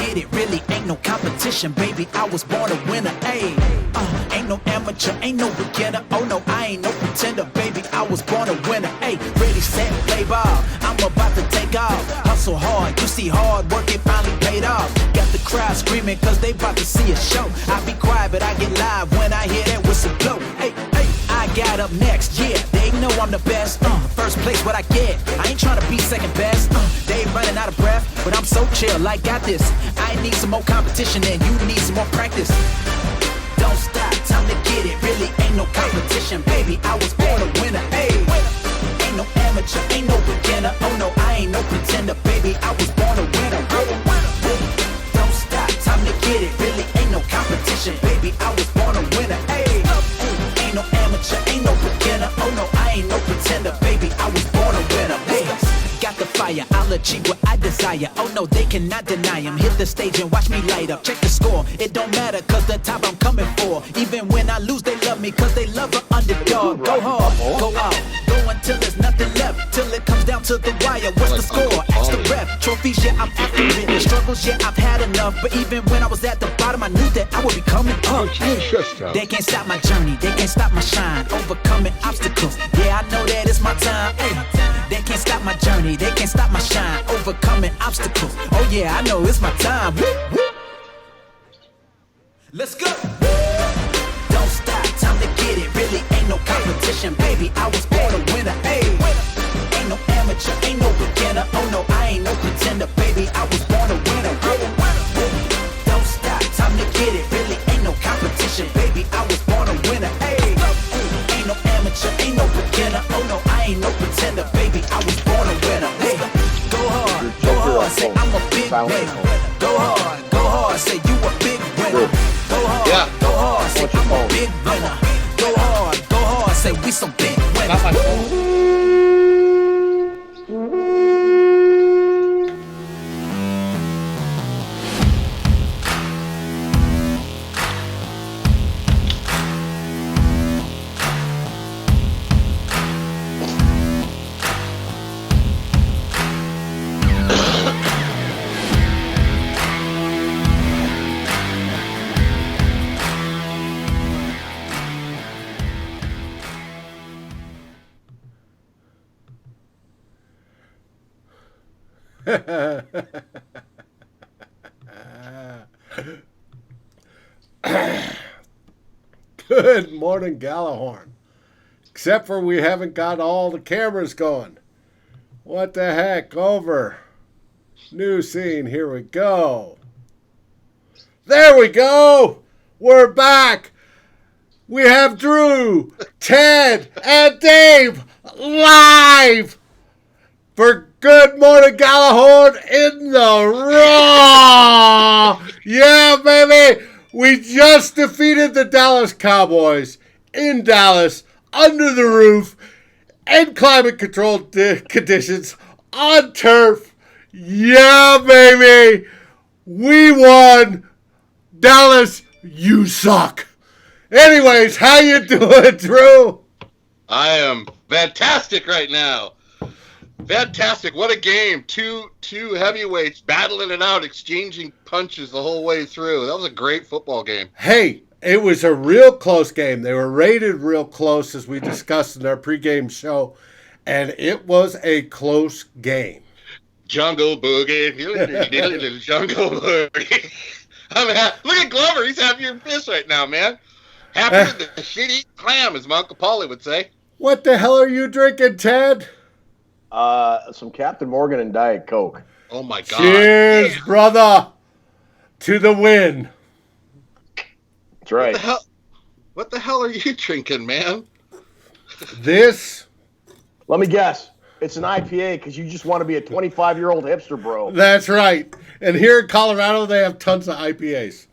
get it, really ain't no competition, baby. I was born a winner, ayy. Ain't no amateur, ain't no beginner. Oh no, I ain't no pretender, baby. I was born a winner, ayy. Ready, set, play ball. I'm about to take off. Hustle hard, you see hard work, it finally paid off. Got the crowd screaming cause they about to see a show. I be quiet, but I get live when I hear that whistle blow. Hey, hey, I got up next, yeah. They know I'm the best. First place, what I get. I ain't trying to be second best. They ain't running out of breath, but I'm so chill, I got this. I need some more competition and you need some more practice. Don't stop, time to get it. Really ain't no competition, baby. I was born a winner, ayy. Ain't no amateur, ain't no beginner. Oh no, I ain't no pretender, baby. I was born a winner. Don't stop, time to get it. Really ain't no competition, baby. I was born a winner, ayy. Ain't no amateur, ain't no beginner. Oh no, I ain't no pretender, baby. I was born a winner, ayy. Got the fire, I'll achieve what I desire. Oh no, they cannot deny him. Hit the stage and watch me light up. Check the score, it don't matter cause the top I'm coming for. Even when I lose, they love me cause they love an underdog. Go hard, go out, go until there's nothing left. Till it comes down to the wire, what's the score? Ask the ref, trophies, yeah, I'm after it. The struggles, yeah, I've had enough. But even when I was at the bottom, I knew that I would be coming up. They can't stop my journey, they can't stop my shine. Overcoming obstacles, yeah, I know that it's my time. Ay, they can't stop my journey, they can't stop my shine. Overcoming obstacles, oh yeah, I know it's my time. Let's go. Don't stop, time to get it. Really ain't no competition, baby. I was born a winner, ayy. Ain't no amateur, ain't no beginner. Oh no, I ain't no pretender, baby. I was born a winner. Don't stop, time to get it. Really ain't no competition, baby. I was born a winner, ayy. Ain't no amateur, ain't no beginner. Oh no, I ain't no pretender, baby. I was born a winner. Hey, go hard, say I'm a big winner. Go hard, say you a big winner. Go hard, say I'm a big winner. Go hard, say we some big winners. Good morning, Gallahorn. Except for we haven't got all the cameras going. What the heck? Over. New scene. Here we go. There we go. We're back. We have Drew, Ted, and Dave live for Good Morning Gallahorn in the Raw. Yeah, baby. We just defeated the Dallas Cowboys in Dallas, under the roof, in climate-controlled conditions, on turf. Yeah, baby. We won. Dallas, you suck. Anyways, how you doing, Drew? I am fantastic right now. Fantastic. What a game. Two heavyweights battling it out, exchanging punches the whole way through. That was a great football game. Hey, it was a real close game. They were rated real close, as we discussed in our pregame show, and it was a close game. Jungle Boogie. Jungle Boogie. Look at Glover. He's happy in fist right now, man. Happy with the shit-eating clam, as my Uncle Paulie would say. What the hell are you drinking, Ted? Some Captain Morgan and Diet Coke. Oh, my God. Cheers, brother, to the win. That's right. What the hell are you drinking, man? This? Let me guess. It's an IPA because you just want to be a 25-year-old hipster, bro. That's right. And here in Colorado, they have tons of IPAs.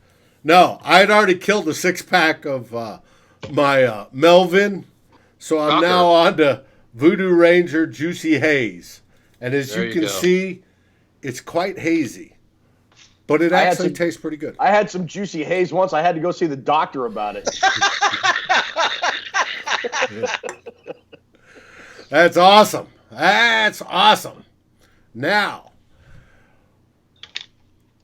No, I'd already killed a six-pack of my Melvin, so I'm now on to Voodoo Ranger Juicy Haze. And as you can see, it's quite hazy. But it actually tastes pretty good. I had some Juicy Haze once. I had to go see the doctor about it. That's awesome. That's awesome. Now,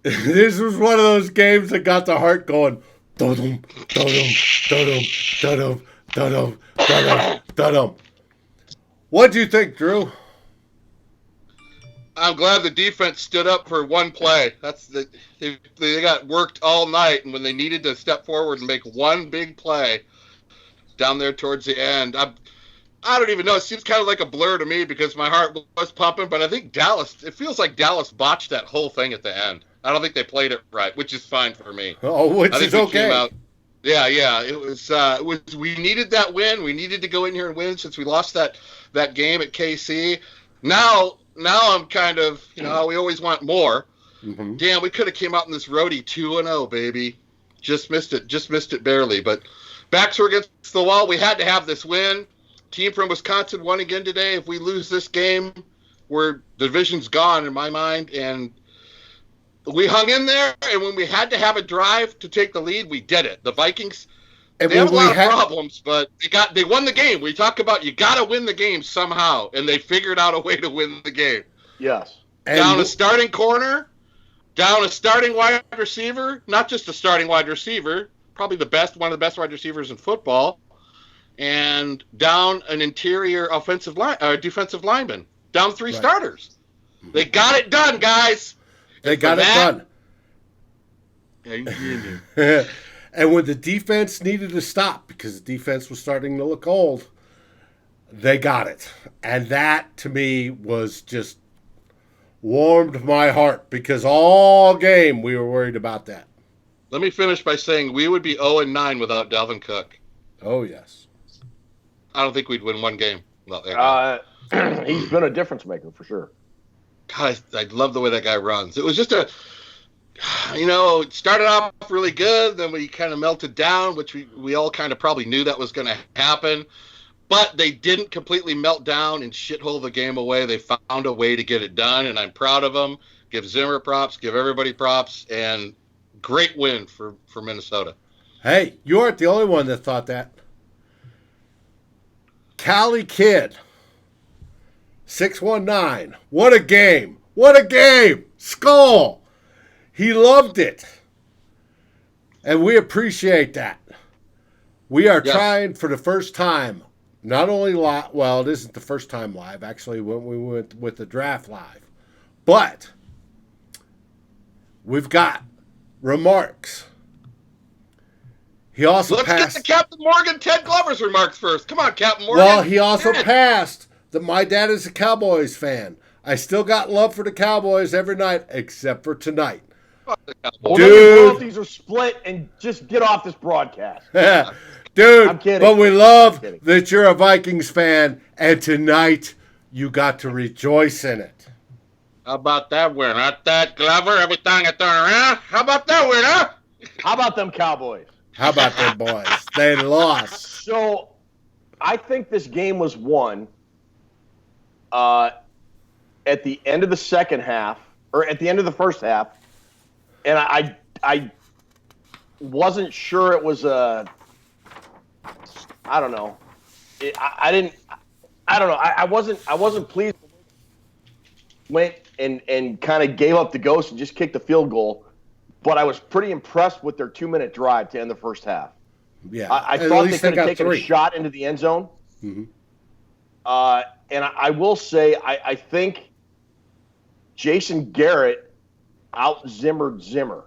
This was one of those games that got the heart going. Dum dum dum dum dum dum dum. What do you think, Drew? I'm glad the defense stood up for one play. They got worked all night, and when they needed to step forward and make one big play down there towards the end, I don't even know. It seems kind of like a blur to me because my heart was pumping, but I think it feels like Dallas botched that whole thing at the end. I don't think they played it right, which is fine for me. Oh, which is okay. Yeah. It was. We needed that win. We needed to go in here and win since we lost that game at KC. Now I'm kind of, we always want more. Mm-hmm. Damn, we could have came out in this roadie 2-0, baby. Just missed it barely. But backs were against the wall. We had to have this win. Team from Wisconsin won again today. If we lose this game, the division's gone in my mind. And we hung in there, and when we had to have a drive to take the lead, we did it. The Vikings, they have a lot of problems, but they won the game. We talk about you got to win the game somehow, and they figured out a way to win the game. Yes. Down a starting corner, down a starting wide receiver, not just a starting wide receiver, probably one of the best wide receivers in football, and down an interior defensive lineman, down three starters. They got it done, guys. They got it done. And when the defense needed to stop because the defense was starting to look old, they got it. And that, to me, was just warmed my heart because all game we were worried about that. Let me finish by saying we would be 0-9 without Dalvin Cook. Oh, yes. I don't think we'd win one game without that guy. He's been a difference maker for sure. God, I love the way that guy runs. It was just it started off really good, then we kind of melted down, which we all kind of probably knew that was going to happen. But they didn't completely melt down and shithole the game away. They found a way to get it done, and I'm proud of them. Give Zimmer props, give everybody props, and great win for Minnesota. Hey, you aren't the only one that thought that. Cali Kid. 619. What a game. What a game. Skull. He loved it. And we appreciate that. We are trying for the first time, not only live, well, it isn't the first time live, actually, when we went with the draft live, but we've got remarks. He also Let's passed. get to Captain Morgan, Ted Glover's remarks first. Come on, Captain Morgan. Well, he also passed that my dad is a Cowboys fan. I still got love for the Cowboys every night, except for tonight. Well, dude, royalties are split, and just get off this broadcast. Dude, I'm kidding. But we love that you're a Vikings fan, and tonight you got to rejoice in it. How about that win, huh, Ted Glover? Every time I turn around, how about that win, huh? How about them Cowboys? How about them boys? They lost. So, I think this game was won at the end of the second half, or at the end of the first half, and I wasn't sure it was I don't know. I don't know. I wasn't pleased. Went and kind of gave up the ghost and just kicked the field goal, but I was pretty impressed with their 2-minute drive to end the first half. Yeah, I thought they could have taken a shot into the end zone. Mm-hmm. And I will say, I think Jason Garrett out-Zimmered Zimmer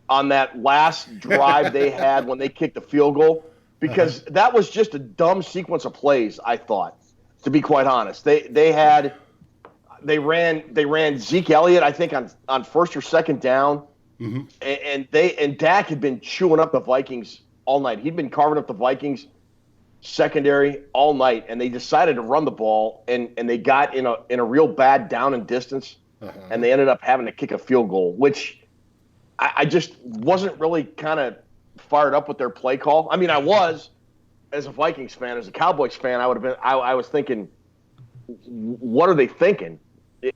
on that last drive they had when they kicked the field goal, because that was just a dumb sequence of plays, I thought, to be quite honest. They ran Zeke Elliott, I think, on first or second down, and Dak had been chewing up the Vikings all night. He'd been carving up the Vikings secondary all night, and they decided to run the ball, and they got in a real bad down and distance, and they ended up having to kick a field goal, which I just wasn't really kind of fired up with their play call. I mean, I was, as a Vikings fan. As a Cowboys fan, I was thinking, what are they thinking? It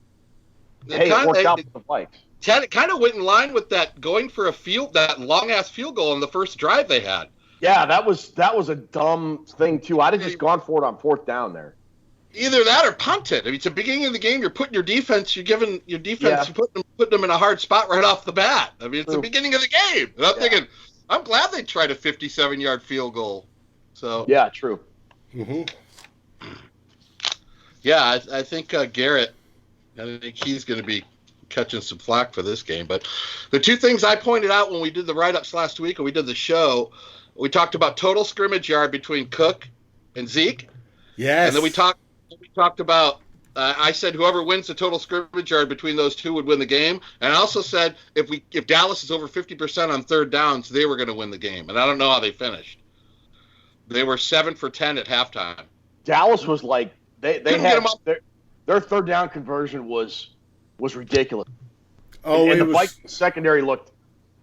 worked out for the Vikes. It kind of went in line with that going for that long-ass field goal in the first drive they had. Yeah, that was a dumb thing, too. I'd have just gone for it on fourth down there. Either that or punt it. I mean, it's the beginning of the game. You're putting your defense. You're giving your defense. Yeah. You're putting them in a hard spot right off the bat. I mean, it's the beginning of the game. And I'm thinking, I'm glad they tried a 57-yard field goal. So Yeah, true. yeah, I think Garrett. I think he's going to be catching some flack for this game. But the two things I pointed out when we did the write-ups last week and we did the show, we talked about total scrimmage yard between Cook and Zeke. Yes. And then we talked about, I said whoever wins the total scrimmage yard between those two would win the game. And I also said if Dallas is over 50% on third downs, they were going to win the game. And I don't know how they finished. They were 7 for 10 at halftime. Dallas was like they Couldn't had get 'em up. their third down conversion was ridiculous. Oh, and it the was. Vikings secondary looked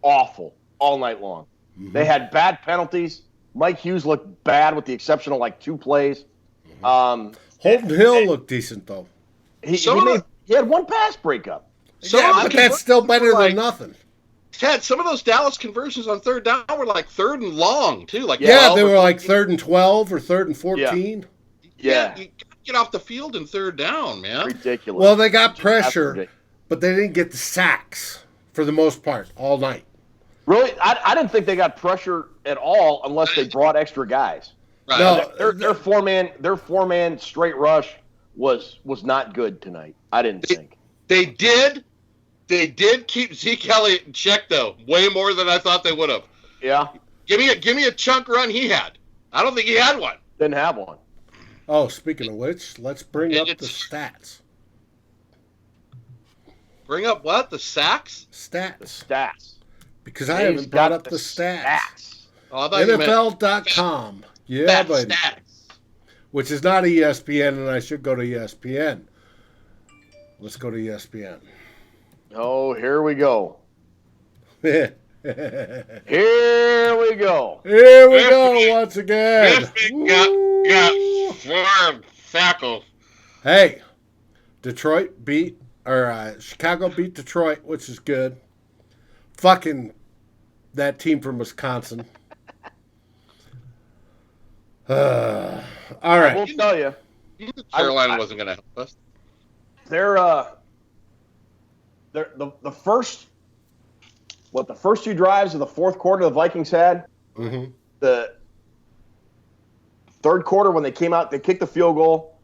awful all night long. They had bad penalties. Mike Hughes looked bad with the exception of like 2 plays. Holton Hill looked decent though. He had 1 pass breakup. But that's still better than nothing. Ted, some of those Dallas conversions on third down were like 3rd and long too. Like Yeah, 12 they or were like 14. 3rd and 12 or 3rd and 14. Yeah. You gotta get off the field in third down, man. Ridiculous. Well, they got pressure, Absolutely. but they didn't get the sacks for the most part all night. Really, I didn't think they got pressure at all unless they brought extra guys. Right. No, Their four-man straight rush was not good tonight. I didn't think. They did keep Zeke Elliott in check though, way more than I thought they would have. Yeah, Give me a chunk run he had. I don't think he had one. didn't have one. Oh, speaking of which, let's bring And up the it's- stats. Bring up what? The sacks? Stats. Stats. Because I Dave's haven't brought got up the stats. Oh, I thought you meant NFL.com. Yeah, fat buddy. stats. Which is not ESPN, and I should go to ESPN. Let's go to ESPN. Oh, here we go. Here Here we go. we go once again. Woo. Warm tackles. Hey, Chicago beat Detroit, which is good. Fucking that team from Wisconsin. All I right. will tell you, Carolina wasn't going to help us. the first 2 drives of the fourth quarter the Vikings had. Mm-hmm. The third quarter when they came out, they kicked the field goal.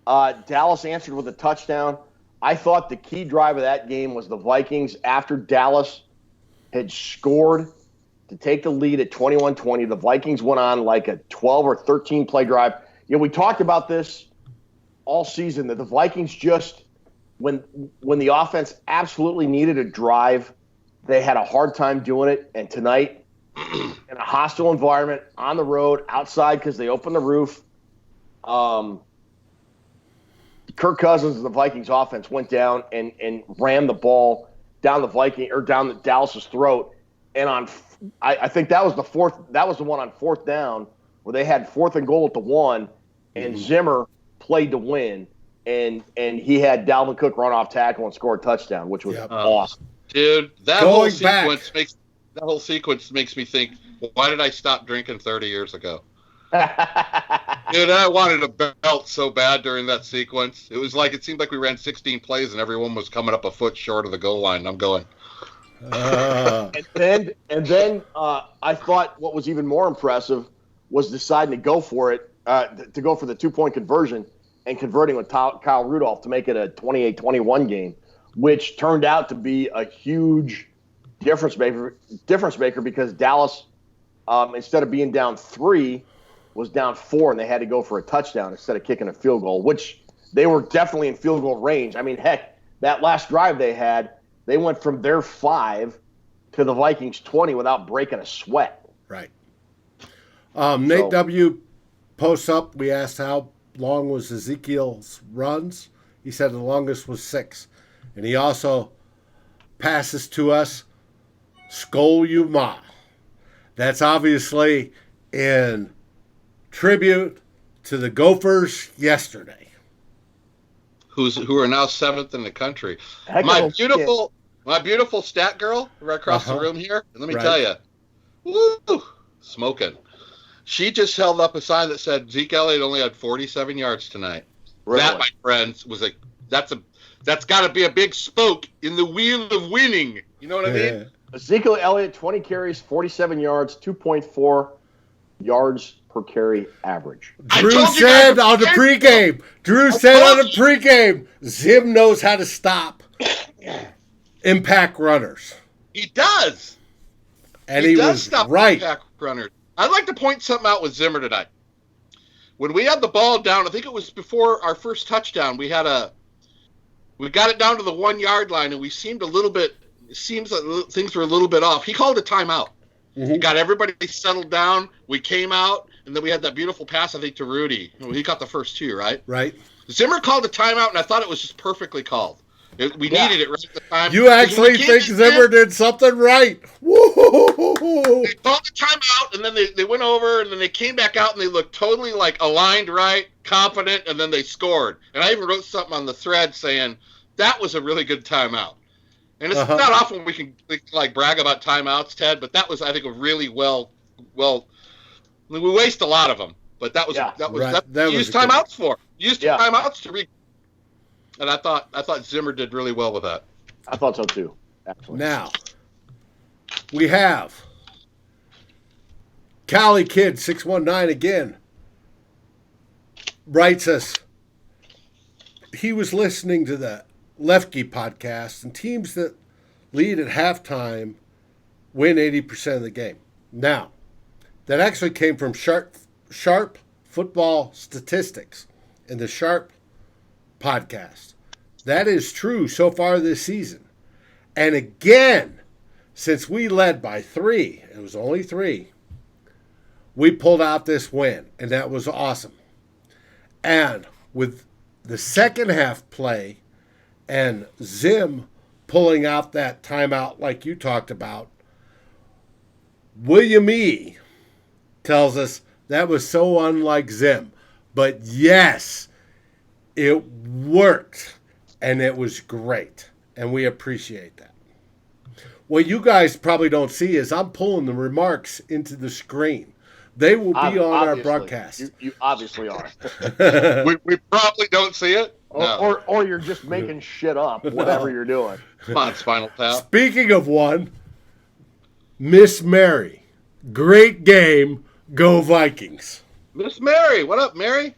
Dallas answered with a touchdown. I thought the key drive of that game was the Vikings after Dallas had scored to take the lead at 21-20. The Vikings went on like a 12 or 13 play drive. You know, we talked about this all season that the Vikings just when the offense absolutely needed a drive, they had a hard time doing it. And tonight, in a hostile environment, on the road, outside because they opened the roof, Kirk Cousins and the Vikings offense went down and ran the ball down the Dallas's throat. And I think that was the one on 4th down where they had 4th and goal at the 1, and Zimmer played to win, and he had Dalvin Cook run off tackle and score a touchdout, which was awesome. Dude, that Going whole sequence makes me think, why did I stop drinking 30 years ago? Dude, I wanted a belt so bad during that sequence. It seemed like we ran 16 plays and everyone was coming up a foot short of the goal line. I'm going. And then I thought what was even more impressive was deciding to go for it, to go for the 2-point conversion and converting with Kyle Rudolph to make it a 28-21 game, which turned out to be a huge difference maker because Dallas, instead of being down 3, was down 4, and they had to go for a touchdown instead of kicking a field goal, which they were definitely in field goal range. I mean, heck, that last drive they had, they went from their 5 to the Vikings 20 without breaking a sweat. Right. Nate W. posts up. We asked how long was Ezekiel's runs. He said the longest was 6. And he also passes to us, Skol you ma. That's obviously in tribute to the Gophers yesterday. Who are now 7th in the country. Heck My of a beautiful stat girl right across the room here. And let me tell you, woo, smoking. She just held up a sign that said Zeke Elliott only had 47 yards tonight. Really? That, my friends, that's got to be a big spoke in the wheel of winning. You know what I mean? Ezekiel Elliott, 20 carries, 47 yards, 2.4 yards per carry average. Drew said on the pregame. Zim knows how to stop impact runners. He does. And he does was stop right. Impact runners. I'd like to point something out with Zimmer tonight. When we had the ball down, I think it was before our first touchdown, we got it down to the 1 yard line, and we seemed it seems like things were a little bit off. He called a timeout. Mm-hmm. He got everybody settled down. We came out, and then we had that beautiful pass, I think, to Rudy. He got the first two, right? Right. Zimmer called a timeout, and I thought it was just perfectly called. We needed it right at the time. You actually think Zimmer did something right? Woo-hoo-hoo-hoo. They called the timeout, and then they went over, and then they came back out, and they looked totally like aligned right, confident, and then they scored. And I even wrote something on the thread saying that was a really good timeout. And it's not often we can like brag about timeouts, Ted, but that was, I think, a really well. We waste a lot of them, but that was used timeouts for. Used timeouts to and I thought Zimmer did really well with that. I thought so too. Absolutely. Now we have Cali Kid 619 again writes us. He was listening to the Lefty podcast, and teams that lead at halftime win 80% of the game. Now, that actually came from Sharp Football Statistics in the Sharp podcast. That is true so far this season. And again, since we led by 3, it was only 3, we pulled out this win, and that was awesome. And with the second half play and Zim pulling out that timeout like you talked about, William E. tells us that was so unlike Zim. But yes, it worked, and it was great, and we appreciate that. What you guys probably don't see is I'm pulling the remarks into the screen. They will be on our broadcast. You obviously are. we probably don't see it. No. Or you're just making shit up, whatever you're doing. Come on, Spinal Tap. Speaking of one, Miss Mary. Great game. Go Vikings. Miss Mary. What up, Mary?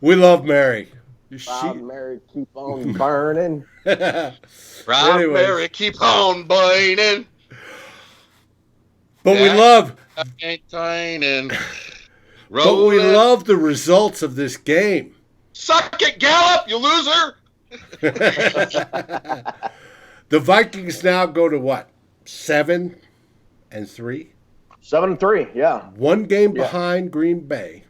We love Mary. Mary, keep on burning. Proud Mary, keep on burning. But we love... But we love the results of this game. Suck it, Gallup, you loser! The Vikings now go to what? 7-3? 7-3, yeah. One game behind Green Bay.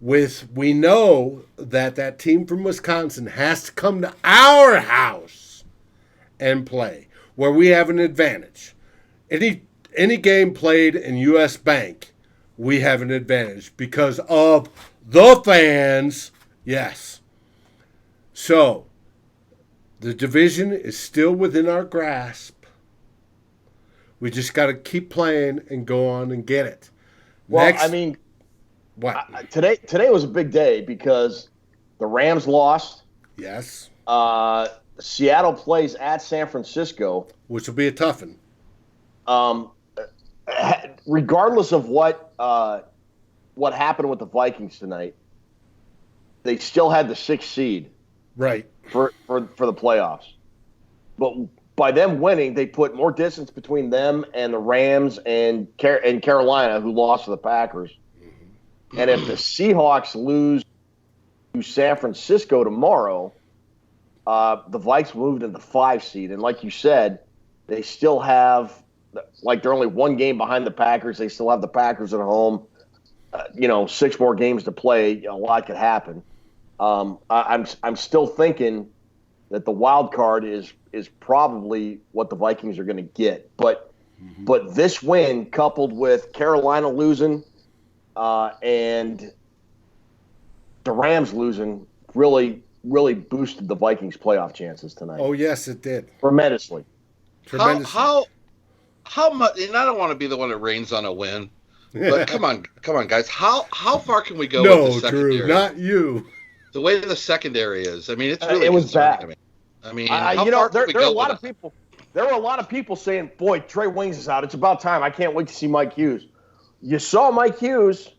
We know that team from Wisconsin has to come to our house and play, where we have an advantage. Any game played in U.S. Bank, we have an advantage because of the fans. Yes. So, the division is still within our grasp. We just got to keep playing and go on and get it. Well, what? Today was a big day because the Rams lost. Yes. Seattle plays at San Francisco, which will be a tough one. Regardless of what happened with the Vikings tonight, they still had the 6th seed, right, for the playoffs. But by them winning, they put more distance between them and the Rams and Carolina, who lost to the Packers. Mm-hmm. And if the Seahawks lose to San Francisco tomorrow, the Vikes moved into the 5 seed. And like you said, they still have, they're only 1 game behind the Packers. They still have the Packers at home. 6 more games to play. A lot could happen. I'm still thinking that the wild card is probably what the Vikings are going to get. But this win, coupled with Carolina losing and the Rams losing, really boosted the Vikings' playoff chances tonight. Oh yes, it did tremendously. How much? And I don't want to be the one that rains on a win, But come on, guys. How far can we go with the No, secondary? Drew, not you. The way the secondary is. I mean, it's really it was concerning bad. to me. I mean, there were a lot of people. There were a lot of people saying, "Boy, Trey Waynes is out. It's about time. I can't wait to see Mike Hughes." You saw Mike Hughes.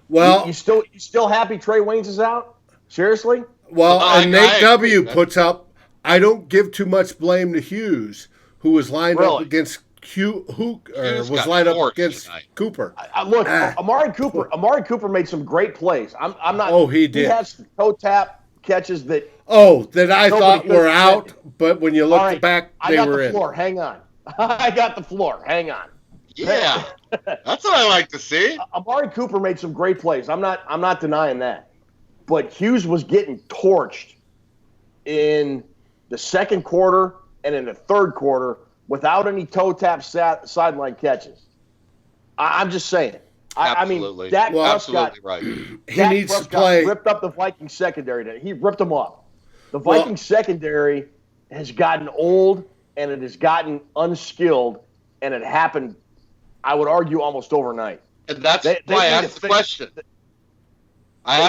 Well, you still happy Trey Waynes is out? Seriously? well, I and Nate W agree, man. puts up. I don't give too much blame to Hughes, who was lined up Really? against Hughes was got lined up torched against tonight. Cooper. Look, Amari Cooper made some great plays. I'm not. Oh, he did. He had some toe tap catches that. Oh, that I Nobody thought could were have out, defended. but when you All look right, back, I they got were the in. floor. Hang on. I got the floor. Hang on. Yeah, that's what I like to see. Amari Cooper made some great plays. I'm not denying that. But Hughes was getting torched in the second quarter and in the third quarter without any toe tap sideline catches. I'm just saying. I mean, Absolutely. Dak Prescott, Absolutely right. He Dak needs to Prescott play. ripped up the Vikings secondary today. He ripped them up. The Vikings secondary has gotten old and it has gotten unskilled, and it happened, I would argue, almost overnight. And that's They why I need to asked the fix- question. I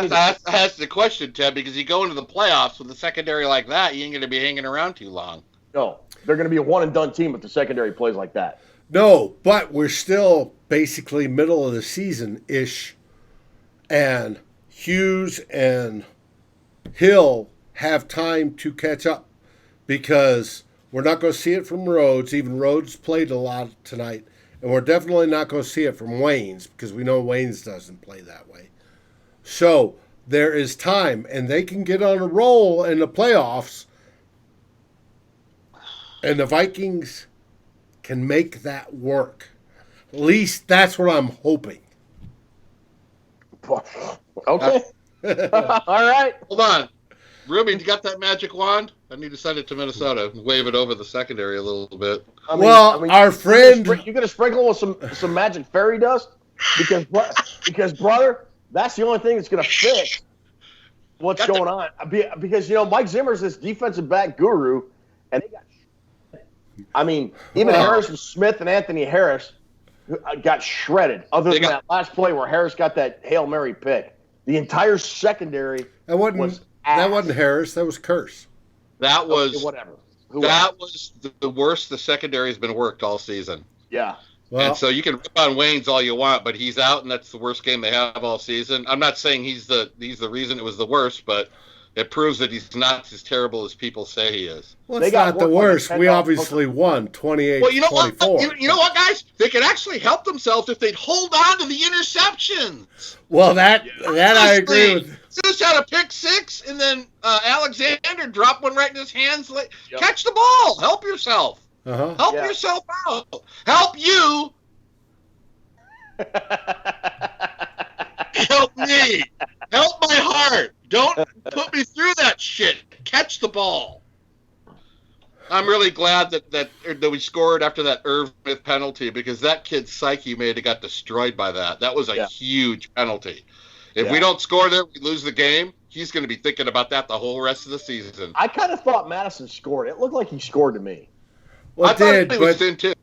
asked the question, Ted, because you go into the playoffs with a secondary like that, you ain't going to be hanging around too long. No, they're going to be a one-and-done team if the secondary plays like that. No, but we're still basically middle of the season-ish, and Hughes and Hill have time to catch up because we're not going to see it from Rhodes. Even Rhodes played a lot tonight, and we're definitely not going to see it from Waynes because we know Waynes doesn't play that way. So there is time, and they can get on a roll in the playoffs, and the Vikings can make that work. At least that's what I'm hoping. Okay. All right. Hold on. Ruby, you got that magic wand? I need to send it to Minnesota and wave it over the secondary a little bit. Our friend... You're going to sprinkle with some magic fairy dust? Because, brother, that's the only thing that's going to fix what's going on. Because, Mike Zimmer's this defensive back guru, and they got even Harrison Smith and Anthony Harris got shredded, other than that last play where Harris got that Hail Mary pick. The entire secondary was That wasn't Harris. That was Curse. That was whatever. That was the worst the secondary has been worked all season. Yeah. Well, And so you can rip on Waynes all you want, but he's out, and that's the worst game they have all season. I'm not saying he's the reason it was the worst, but it proves that he's not as terrible as people say he is. well, They it's got not the worked like a worst. We $10 obviously won 28-24. Well, you know what? You know what, guys? They could actually help themselves if they'd hold on to the interceptions. Well, that I agree Honestly, with. Just had a pick six, and then Alexander dropped one right in his hands. Yep. Catch the ball. Help yourself. Uh-huh. Help Yeah. yourself out. Help you. Help me. Help my heart. Don't put me through that shit. Catch the ball. I'm really glad that we scored after that Irv Smith penalty, because that kid's psyche may have got destroyed by that. That was a huge penalty. If we don't score there, we lose the game. He's going to be thinking about that the whole rest of the season. I kind of thought Madison scored. It looked like he scored to me. Well, I it thought did, he was but, in too.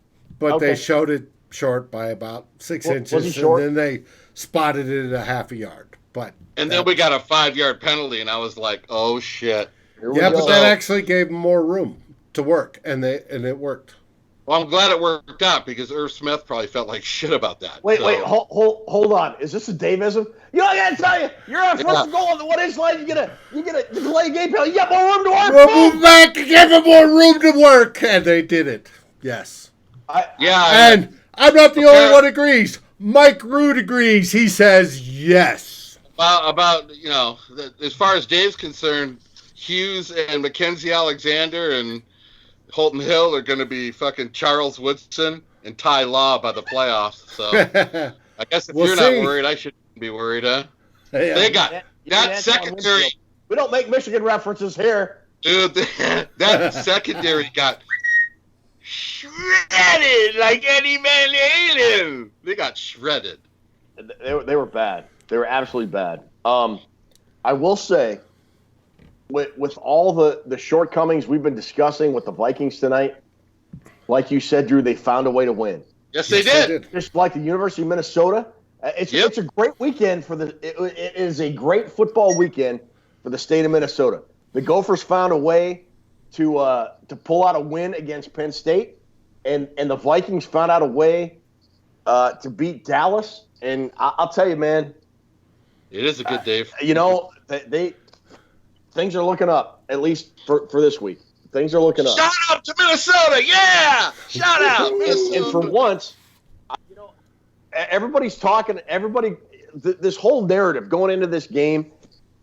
but Okay. they showed it short by about 6 Was inches, he short? and then they spotted it at a half a yard. But And then we got a 5-yard penalty, and I was like, oh, shit. Here we yeah, go. but that actually gave them more room to work, and it worked. Well, I'm glad it worked out, because Irv Smith probably felt like shit about that. Wait, So- hold on. Is this a Davism? I gotta tell you, you're on first and goal on the 1-inch line. You get a delay game penalty. You got more room to work. We'll Boom! move back and give them more room to work, and they did it. Yes. Yeah, And I'm not the only one who agrees. Mike Root agrees. He says yes. about as far as Dave's concerned, Hughes and Mackenzie Alexander and Holton Hill are going to be fucking Charles Woodson and Ty Law by the playoffs. So I guess if We'll you're see. not worried, I shouldn't be worried, huh? Hey, They got Yeah, that Antoine secondary, Winfield. We don't make Michigan references here. dude. That secondary got shredded like Eddie Van Halen. They got shredded. They were bad. They were absolutely bad. I will say, with all the shortcomings we've been discussing with the Vikings tonight, like you said, Drew, they found a way to win. Yes, they did. Just like the University of Minnesota, It's a great weekend it is a great football weekend for the state of Minnesota. The Gophers found a way to pull out a win against Penn State, and the Vikings found out a way to beat Dallas. And I'll tell you, man, it is a good day. They things are looking up, at least for this week. Things are looking up. Shout out to Minnesota, yeah! Shout out, Minnesota. And for once, everybody's talking. This whole narrative going into this game,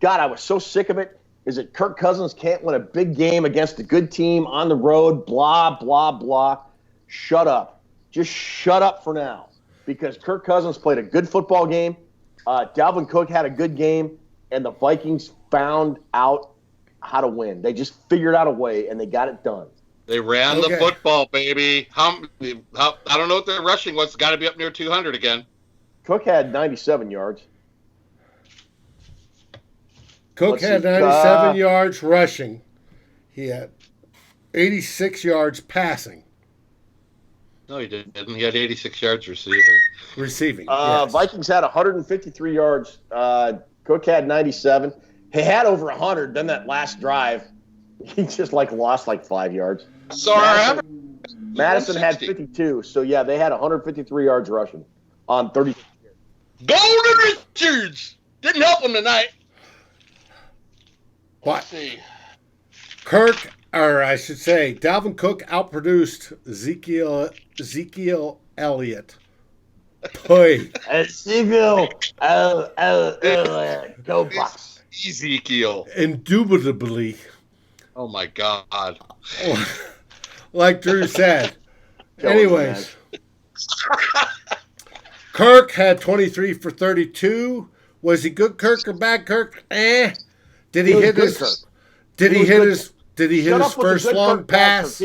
God, I was so sick of it. Is that Kirk Cousins can't win a big game against a good team on the road? Blah blah blah. Shut up. Just shut up for now, because Kirk Cousins played a good football game. Dalvin Cook had a good game, and the Vikings found out how to win. They just figured out a way, and they got it done. They ran the football, baby. How I don't know what their rushing was. It's got to be up near 200 again. Cook had 97 yards. Cook had 97 yards rushing. He had 86 yards passing. No, he didn't. He had 86 yards receiving. Yes. Vikings had 153 yards. Cook had 97. He had over 100. Then that last drive, he just lost 5 yards. Sorry, Madison had 52. So yeah, they had 153 yards rushing on 30. Golden Richards didn't help him tonight. What? Let's see. Dalvin Cook outproduced Ezekiel Elliott. Boy. Ezekiel Elliott. Go Bucks. Ezekiel. Indubitably. Oh my God. Like Drew said. Anyways. Kirk had 23 for 32. Was he good Kirk or bad Kirk? Did he hit his first long pass?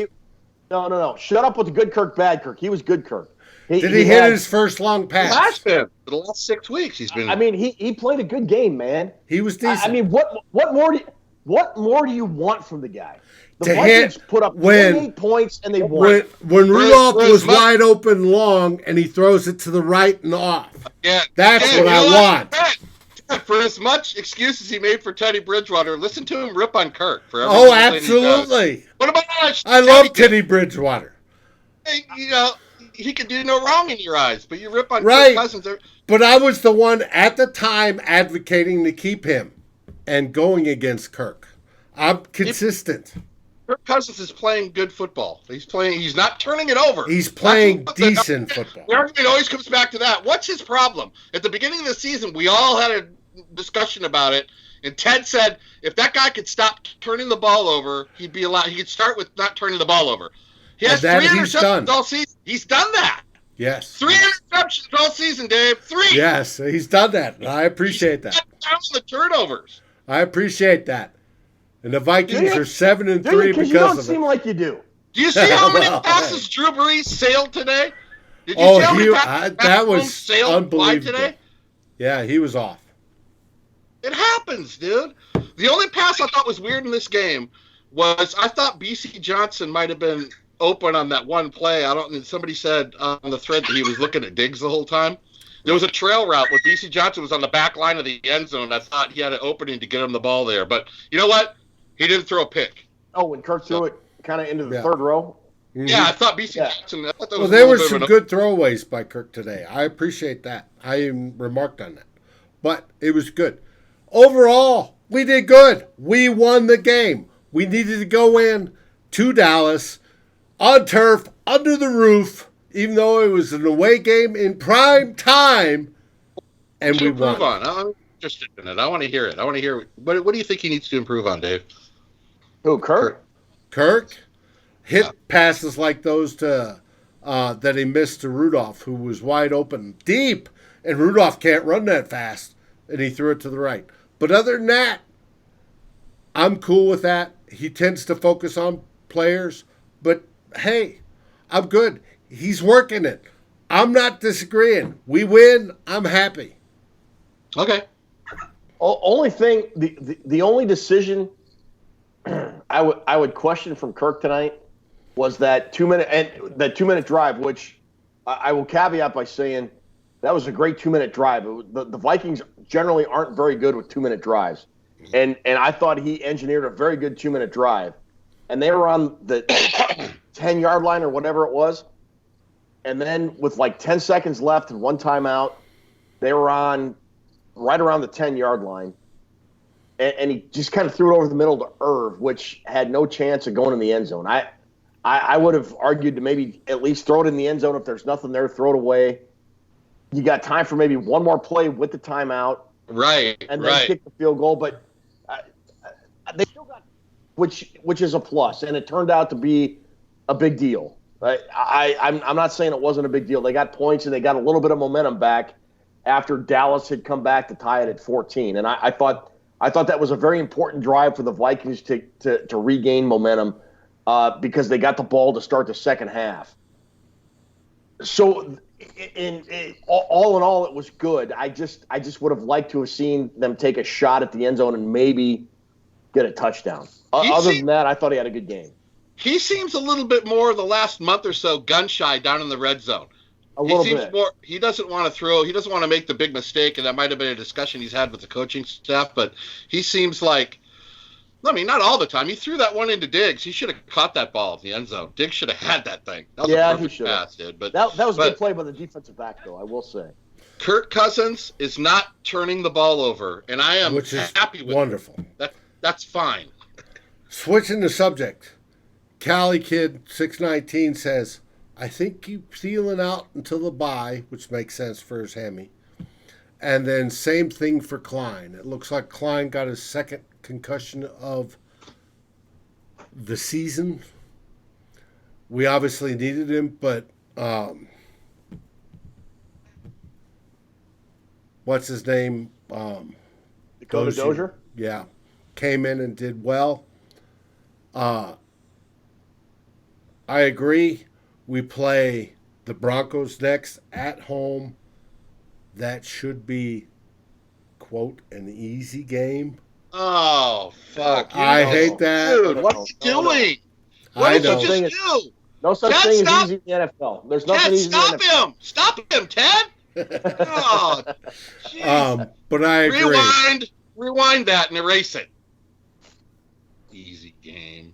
No. Shut up with the good Kirk, bad Kirk. He was good Kirk. Did he hit his first long pass? For the last 6 weeks, he's been. I mean, he played a good game, man. He was decent. I mean, what more do you want from the guy? The Vikings put up 28 points and they won. When Rudolph was wide open long and he throws it to the right and off. Yeah, that's what I want. For as much excuses he made for Teddy Bridgewater, listen to him rip on Kirk. Oh, absolutely. What about I love Teddy Bridgewater. He could do no wrong in your eyes, but you rip on Kirk Cousins. But I was the one at the time advocating to keep him and going against Kirk. I'm consistent. Kirk Cousins is playing good football. He's not turning it over. He's playing decent football. The argument always comes back to that. What's his problem? At the beginning of the season, we all had a discussion about it, and Ted said if that guy could stop turning the ball over, he'd be allowed. He could start with not turning the ball over. He has 3 interceptions all season. He's done that. Yes. 3 interceptions all season, Dave. 3. Yes, he's done that. I appreciate that. The turnovers. I appreciate that. And the Vikings are 7-3 because of it. You don't seem like you do. Do you see how many passes Drew Brees sailed today? Did you see how many passes that was sailed unbelievable today? Yeah, he was off. It happens, dude. The only pass I thought was weird in this game was I thought B.C. Johnson might have been open on that one play. Somebody said on the thread that he was looking at Diggs the whole time. There was a trail route where B.C. Johnson was on the back line of the end zone. I thought he had an opening to get him the ball there. But you know what? He didn't throw a pick. Oh, when Kirk threw it kind of into the third row? Mm-hmm. Yeah, I thought B.C. Johnson. There were some good throwaways by Kirk today. I appreciate that. I even remarked on that. But it was good. Overall, we did good. We won the game. We needed to go in to Dallas on turf, under the roof, even though it was an away game in prime time, and we won. I'm interested in it. I want to hear it. I want to hear what do you think he needs to improve on, Dave? Who, Kirk? Kirk hit passes like those to that he missed to Rudolph, who was wide open deep, and Rudolph can't run that fast, and he threw it to the right. But other than that, I'm cool with that. He tends to focus on players, but hey, I'm good. He's working it. I'm not disagreeing. We win. I'm happy. Okay. Only thing, the only decision I would question from Kirk tonight was that 2 minute drive, which I will caveat by saying That was a great 2-minute drive. The Vikings generally aren't very good with 2-minute drives. And I thought he engineered a very good 2-minute drive. And they were on the 10-yard line or whatever it was. And then with like 10 seconds left and one timeout, they were on right around the 10-yard line. And he just kind of threw it over the middle to Irv, which had no chance of going in the end zone. I would have argued to maybe at least throw it in the end zone. If there's nothing there, throw it away. You got time for maybe one more play with the timeout. Right, and then kick the field goal. But they still got, which is a plus, and it turned out to be a big deal. I'm not saying it wasn't a big deal. They got points and they got a little bit of momentum back after Dallas had come back to tie it at 14. And I thought that was a very important drive for the Vikings to regain momentum because they got the ball to start the second half. So, all in all, it was good. I just would have liked to have seen them take a shot at the end zone and maybe get a touchdown. Other than that, I thought he had a good game. He seems a little bit more the last month or so gun shy down in the red zone. A little bit. He doesn't want to throw. He doesn't want to make the big mistake, and that might have been a discussion he's had with the coaching staff. But he seems like, I mean, not all the time. He threw that one into Diggs. He should have caught that ball in the end zone. Diggs should have had that thing. That was a perfect pass, dude. But that was a good play by the defensive back, though, I will say. Kirk Cousins is not turning the ball over, and I am happy with wonderful. That's fine. Switching the subject, Cali Kid 619 says, I think keep Thielen out until the bye, which makes sense for his hammy. And then same thing for Klein. It looks like Klein got his second concussion of the season. We obviously needed him, but what's his name? Dakota Dozier? Yeah. Came in and did well. I agree. We play the Broncos next at home. That should be, quote, an easy game. Oh, fuck. I hate that. Dude, what's he doing? What did you just do? No such thing as easy in the NFL. There's nothing easy in the NFL. Stop him. Stop him, Ted. Oh, geez. But I agree. Rewind that and erase it. Easy game.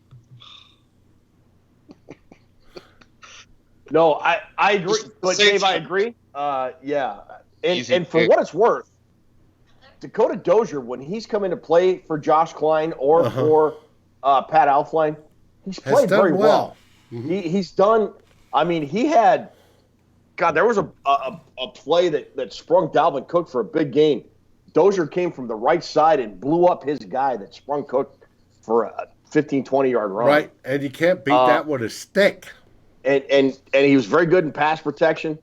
No, I agree. But Dave, I agree. Yeah. And for what it's worth, Dakota Dozier, when he's come into play for Josh Klein or for Pat Elflein, he's played very well. Mm-hmm. He's done. I mean, he had. God, there was a play that sprung Dalvin Cook for a big gain. Dozier came from the right side and blew up his guy that sprung Cook for a 15, 20-yard run. Right, and you can't beat that with a stick. And he was very good in pass protection.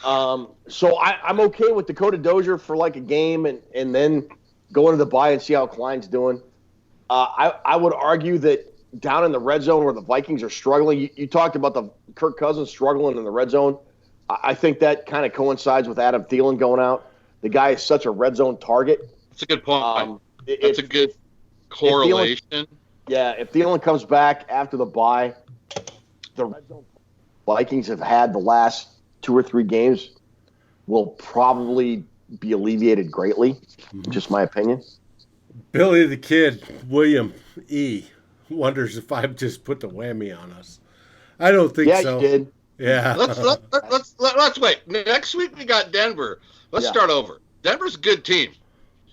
So I'm okay with Dakota Dozier for like a game and then go into the bye and see how Klein's doing. I would argue that down in the red zone where the Vikings are struggling, you talked about the Kirk Cousins struggling in the red zone. I think that kind of coincides with Adam Thielen going out. The guy is such a red zone target. That's a good point. That's a good correlation. If Thielen comes back after the bye, the red zone Vikings have had the last 2 or 3 games will probably be alleviated greatly. Just my opinion. Billy the Kid, William E. wonders if I've just put the whammy on us. I don't think so. Yeah, you did. Yeah. Let's wait. Next week we got Denver. Let's start over. Denver's a good team.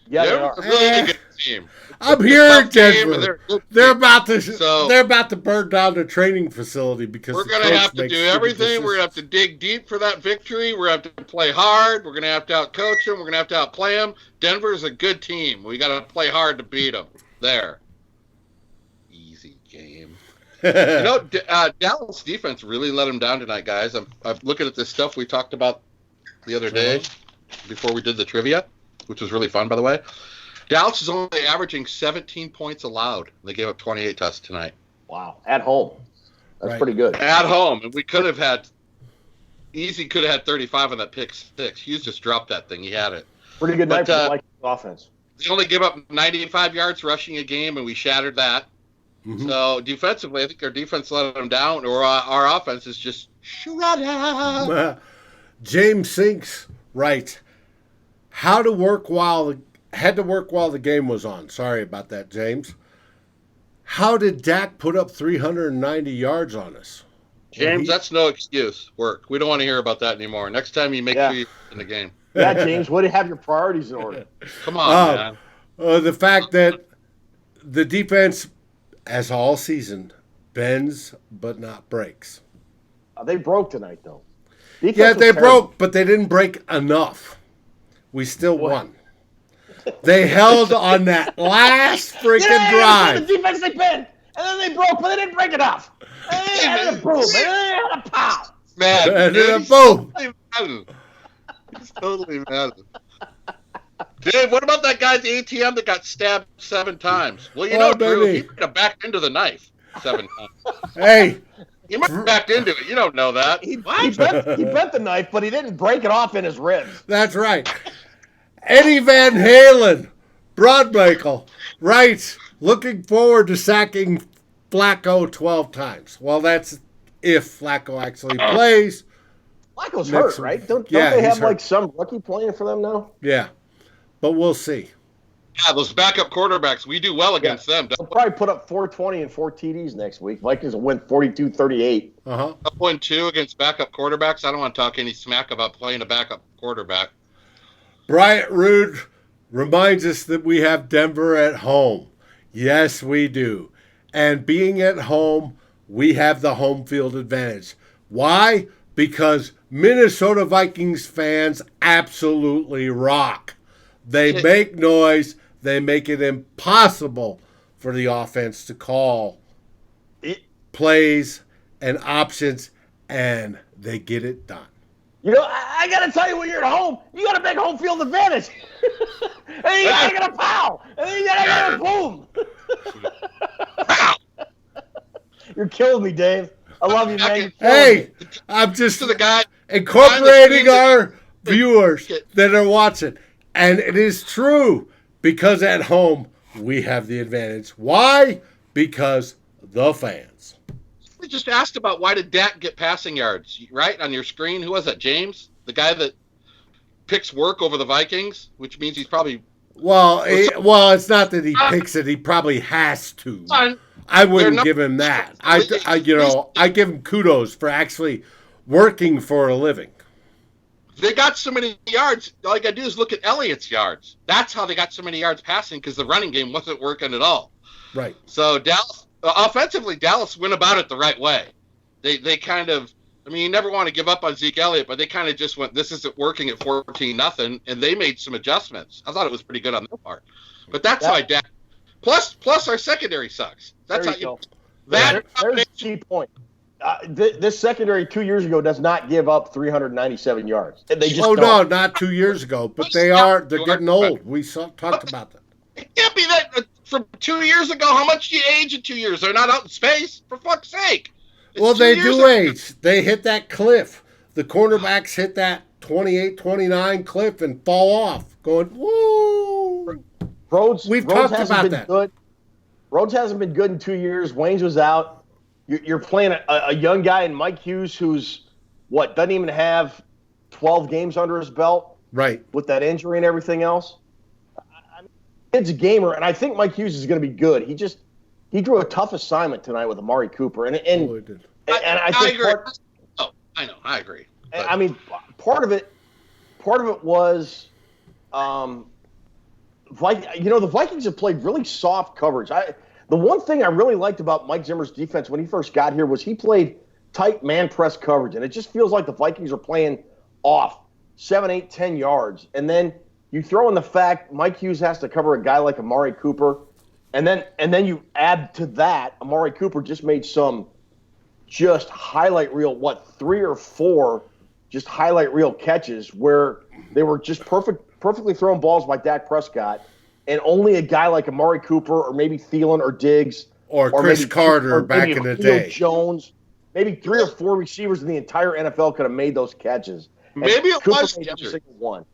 Yeah, Denver's a really good team. I'm here in Denver. They're about to burn down the training facility because we're going to have to do everything. We're going to have to dig deep for that victory. We're going to have to play hard. We're going to have to outcoach them. We're going to have to outplay them. Denver's a good team. We got to play hard to beat them. There. Easy game. Dallas defense really let them down tonight, guys. I'm looking at this stuff we talked about the other day before we did the trivia, which was really fun, by the way. Dallas is only averaging 17 points allowed. They gave up 28 to us tonight. Wow. At home. That's pretty good. At home. And we could have had – Easy could have had 35 on that pick 6. Hughes just dropped that thing. He had it. Pretty good night for the Vikings offense. They only give up 95 yards rushing a game, and we shattered that. Mm-hmm. So defensively, I think our defense let them down, or our offense is just shut up. James Sinks Right. Had to work while the game was on. Sorry about that, James. How did Dak put up 390 yards on us? James, that's no excuse. Work. We don't want to hear about that anymore. Next time you make sure you're in the game. Yeah, James, what do you have your priorities in order? Come on, man. The fact that the defense, as all season, bends but not breaks. They broke tonight, though. Yeah, Defense they was terrible. broke, but they didn't break enough. We still won. They held on that last freaking drive. The defense they bent, and then they broke, but they didn't break enough. And then they had a boom, and then they had a pow. Man, And then he's boom. totally mad. Dave, what about that guy at the ATM that got stabbed 7 times? Well, you know, Drew, baby. he might have backed into the knife 7 times. Hey, He might have backed into it. You don't know that. He bent the knife, but he didn't break it off in his ribs. that's right. Eddie Van Halen, Broadmichael, writes, looking forward to sacking Flacco 12 times. Well, that's if Flacco actually plays. Flacco's Next hurt, right? Don't yeah, they he's have hurt. like some rookie playing for them now? Yeah, but we'll see. Yeah, those backup quarterbacks, we do well against them. They'll probably put up 420 and 4 TDs next week. Vikings will win 42-38. Uh-huh. Up 1-2 against backup quarterbacks. I don't want to talk any smack about playing a backup quarterback. Bryant Rude reminds us that we have Denver at home. Yes, we do. And being at home, we have the home field advantage. Why? Because Minnesota Vikings fans absolutely rock. They make noise. They make it impossible for the offense to call plays and options, and they get it done. You know, I got to tell you, when you're at home, you got a big home field advantage. And then you got to get a pow. And then you got to get a boom. You're killing me, Dave. I love you, man. Hey, I'm just To the guy, incorporating our viewers that are watching. And it is true, because at home we have the advantage. Why? Because the fans. we just asked about why did Dak get passing yards, right? On your screen, who was that, James? The guy that picks work over the Vikings, which means he's probably... Well, it's not that he picks it. He probably has to. I wouldn't give him that. I give him kudos for actually working for a living. They got so many yards. All you got to do is look at Elliott's yards. That's how they got so many yards passing, because the running game wasn't working at all. Right. So Dallas, offensively, Dallas went about it the right way. They kind of, I mean, you never want to give up on Zeke Elliott, but they kind of just went, this isn't working at 14-0, and they made some adjustments. I thought it was pretty good on their part. But that's why Dak. Plus our secondary sucks. That's how you. There's the key point. This secondary 2 years ago does not give up 397 yards. They just don't. No, not 2 years ago, but they're getting old. We talked about that. It can't be that from 2 years ago. How much do you age in 2 years? They're not out in space, for fuck's sake. It's They 2 years do ago. age. They hit that cliff. The cornerbacks hit that 28, 29 cliff and fall off, going, woo. We've talked about that. Good. Rhodes hasn't been good in 2 years. Waynes was out. You're playing a young guy in Mike Hughes who's, doesn't even have 12 games under his belt. Right. With that injury and everything else. I mean, kid's a gamer, and I think Mike Hughes is going to be good. He drew a tough assignment tonight with Amari Cooper. And I think agree. I know. I agree. But. I mean, part of it was the Vikings have played really soft coverage. The one thing I really liked about Mike Zimmer's defense when he first got here was he played tight man press coverage, and it just feels like the Vikings are playing off 7, 8, 10 yards. And then you throw in the fact Mike Hughes has to cover a guy like Amari Cooper, and then you add to that Amari Cooper just made some just highlight reel, 3 or 4 just highlight reel catches where they were just perfectly thrown balls by Dak Prescott. And only a guy like Amari Cooper or maybe Thielen or Diggs or Chris Carter back in the day. Jones, maybe 3 or 4 receivers in the entire NFL could have made those catches. Maybe it Cooper was made every single one.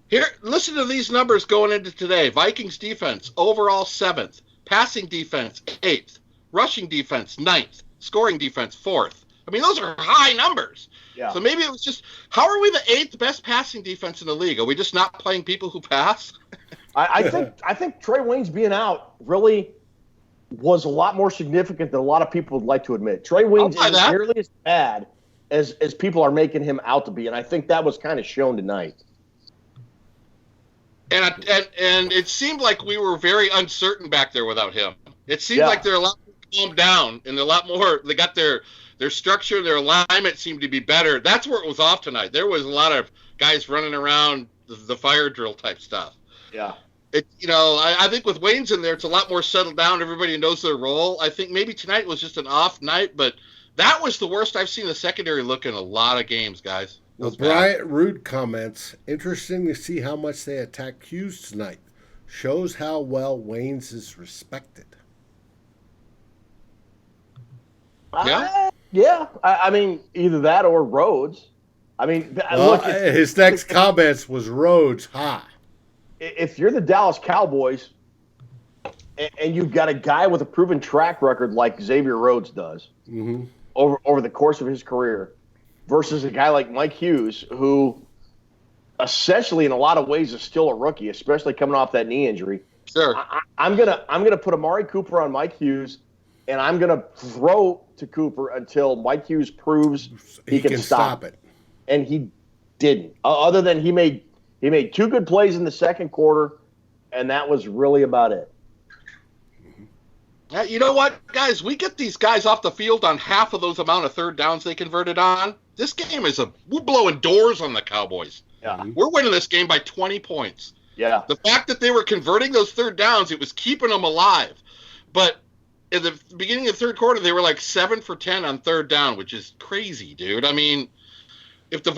Here, listen to these numbers going into today. Vikings defense, overall 7th. Passing defense, 8th. Rushing defense, 9th. Scoring defense, 4th. I mean, those are high numbers. Yeah. So maybe it was just, how are we the 8th best passing defense in the league? Are we just not playing people who pass? I think Trey Waynes being out really was a lot more significant than a lot of people would like to admit. Trey Waynes isn't nearly as bad as people are making him out to be, and I think that was kind of shown tonight. And it seemed like we were very uncertain back there without him. It seemed like they're a lot more calmed down, and they're a lot more. They got their structure, their alignment seemed to be better. That's where it was off tonight. There was a lot of guys running around the fire drill type stuff. Yeah. I think with Wayne's in there, it's a lot more settled down. Everybody knows their role. I think maybe tonight was just an off night, but that was the worst I've seen the secondary look in a lot of games, guys. Well, Bryant Rude comments, interesting to see how much they attacked Hughes tonight. Shows how well Waynes is respected. Yeah. I mean, either that or Rhodes. I mean, look. His next comments was Rhodes, ha. If you're the Dallas Cowboys and you've got a guy with a proven track record like Xavier Rhodes does over the course of his career versus a guy like Mike Hughes, who essentially in a lot of ways is still a rookie, especially coming off that knee injury. Sure. I'm gonna put Amari Cooper on Mike Hughes, and I'm gonna throw to Cooper until Mike Hughes proves he can stop it. And he didn't. Other than he made 2 good plays in the second quarter, and that was really about it. You know what, guys? We get these guys off the field on half of those amount of third downs they converted on. This game we're blowing doors on the Cowboys. Yeah. We're winning this game by 20 points. Yeah. The fact that they were converting those third downs, it was keeping them alive. But in the beginning of the third quarter, they were like 7 for 10 on third down, which is crazy, dude. I mean, if the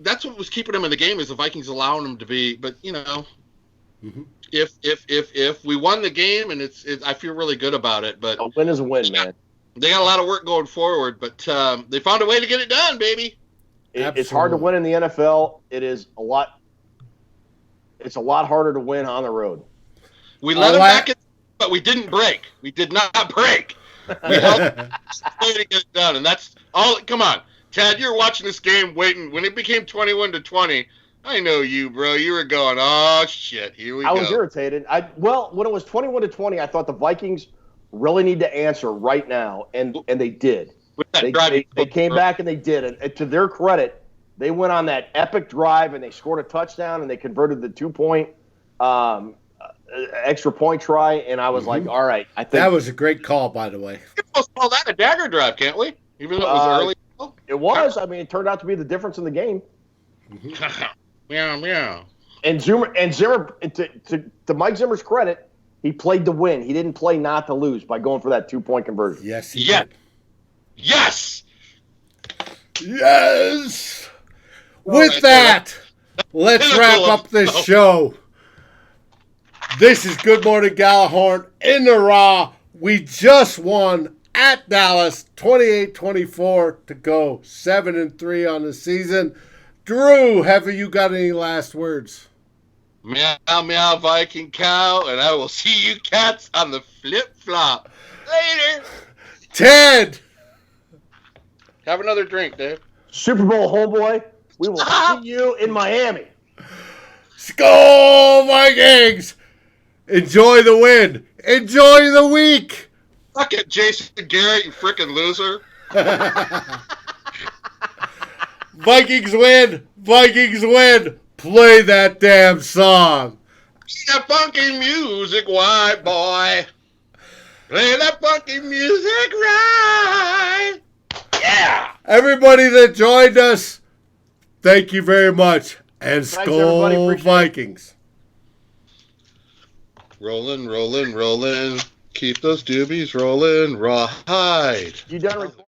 that's what was keeping them in the game, is the Vikings allowing them to be. But if we won the game, and I feel really good about it. But a win is a win, man. They got a lot of work going forward, but they found a way to get it done, baby. It's hard to win in the NFL. It's a lot harder to win on the road. We let them back in, but we didn't break. We did not break. We held to get it done, and that's all. Come on. Ted, you're watching this game waiting. When it became 21-20, I know you, bro. You were going, oh, shit, here we go. I was irritated. When it was 21-20, I thought the Vikings really need to answer right now, and they did. They came back and they did. And to their credit, they went on that epic drive, and they scored a touchdown, and they converted the 2-point extra point try, and I was like, all right. I think that was a great call, by the way. We can call that a dagger drive, can't we? Even though it was early. It was. I mean, it turned out to be the difference in the game. Meow. And Zimmer, to Mike Zimmer's credit, he played to win. He didn't play not to lose by going for that 2-point conversion. Yes, he did. Yes. Yes. With that, let's wrap up this show. This is Good Morning Gallahorn in the Raw. We just won at Dallas, 28-24 to go, 7-3 on the season. Drew, have you got any last words? Meow, meow, Viking cow, and I will see you cats on the flip-flop. Later. Ted. Have another drink, Dave. Super Bowl homeboy, we will see you in Miami. Skol, Vikings. Enjoy the win. Enjoy the week. Fuck it, Jason Garrett, you frickin' loser. Vikings win. Vikings win. Play that damn song. Play that funky music, white boy. Play that funky music right. Yeah. Everybody that joined us, thank you very much. And Skol, Vikings. Rolling, rolling, rolling. Keep those doobies rolling. Rawhide. You done recording?